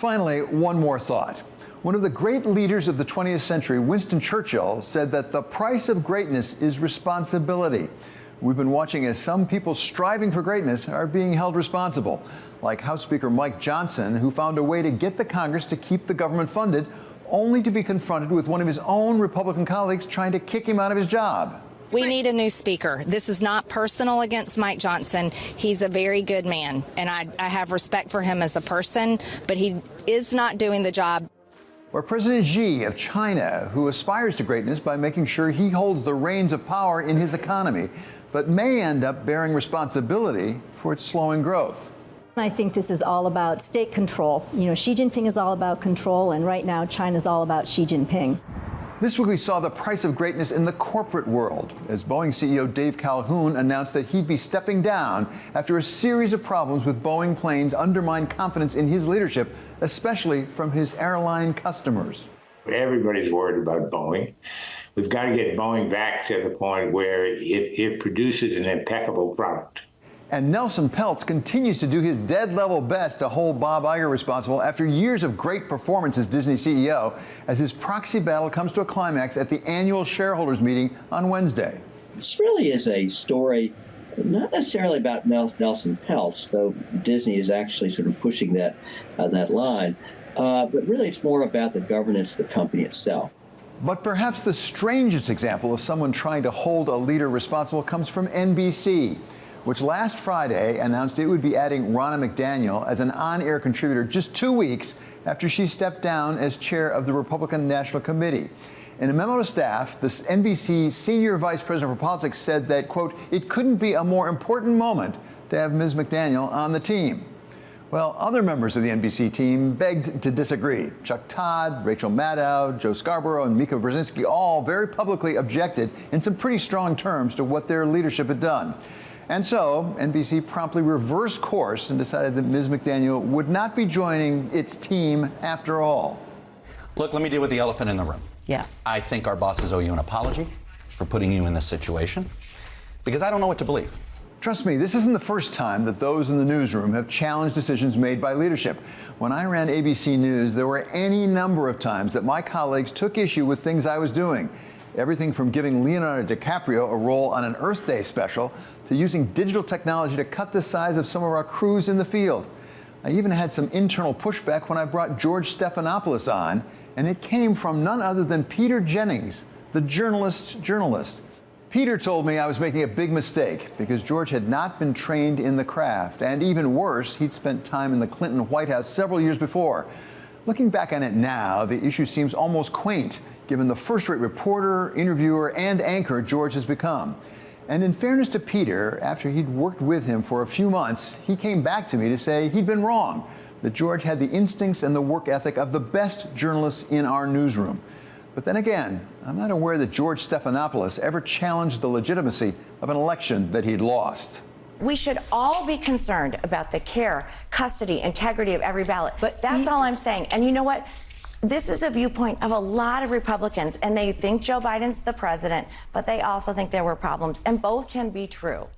Finally, one more thought. One of the great leaders of the 20th century, Winston Churchill, said that the price of greatness is responsibility. We've been watching as some people striving for greatness are being held responsible, like House Speaker Mike Johnson, who found a way to get the Congress to keep the government funded, only to be confronted with one of his own Republican colleagues trying to kick him out of his job. We need a new speaker. This is not personal against Mike Johnson. He's a very good man, and I have respect for him as a person, but he is not doing the job. Or President Xi of China, who aspires to greatness by making sure he holds the reins of power in his economy, but may end up bearing responsibility for its slowing growth. I think this is all about state control. You know, Xi Jinping is all about control, and right now China's all about Xi Jinping. This week we saw the price of greatness in the corporate world as Boeing CEO Dave Calhoun announced that he'd be stepping down after a series of problems with Boeing planes undermined confidence in his leadership, especially from his airline customers. Everybody's worried about Boeing. We've got to get Boeing back to the point where it produces an impeccable product. And Nelson Peltz continues to do his dead-level best to hold Bob Iger responsible after years of great performance as Disney CEO, as his proxy battle comes to a climax at the annual shareholders meeting on Wednesday. This really is a story not necessarily about Nelson Peltz, though Disney is actually sort of pushing that line, but really it's more about the governance of the company itself. But perhaps the strangest example of someone trying to hold a leader responsible comes from NBC, which last Friday announced it would be adding Ronna McDaniel as an on-air contributor just 2 weeks after she stepped down as chair of the Republican National Committee. In a memo to staff, the NBC senior vice president for politics said that, quote, it couldn't be a more important moment to have Ms. McDaniel on the team. Well, other members of the NBC team begged to disagree. Chuck Todd, Rachel Maddow, Joe Scarborough, and Mika Brzezinski all very publicly objected in some pretty strong terms to what their leadership had done. And so NBC promptly reversed course and decided that Ms. McDaniel would not be joining its team after all. Look, let me deal with the elephant in the room. Yeah. I think our bosses owe you an apology for putting you in this situation, because I don't know what to believe. Trust me, this isn't the first time that those in the newsroom have challenged decisions made by leadership. When I ran ABC News, there were any number of times that my colleagues took issue with things I was doing. Everything from giving Leonardo DiCaprio a role on an Earth Day special to using digital technology to cut the size of some of our crews in the field. I even had some internal pushback when I brought George Stephanopoulos on, and it came from none other than Peter Jennings, the journalist's journalist. Peter told me I was making a big mistake because George had not been trained in the craft, and even worse, he'd spent time in the Clinton White House several years before. Looking back on it now, the issue seems almost quaint, given the first-rate reporter, interviewer, and anchor George has become. And in fairness to Peter, after he'd worked with him for a few months, he came back to me to say he'd been wrong, that George had the instincts and the work ethic of the best journalists in our newsroom. But then again, I'm not aware that George Stephanopoulos ever challenged the legitimacy of an election that he'd lost. We should all be concerned about the care, custody, integrity of every ballot. But that's all I'm saying. And you know what? This is a viewpoint of a lot of Republicans, and they think Joe Biden's the president, but they also think there were problems, and both can be true.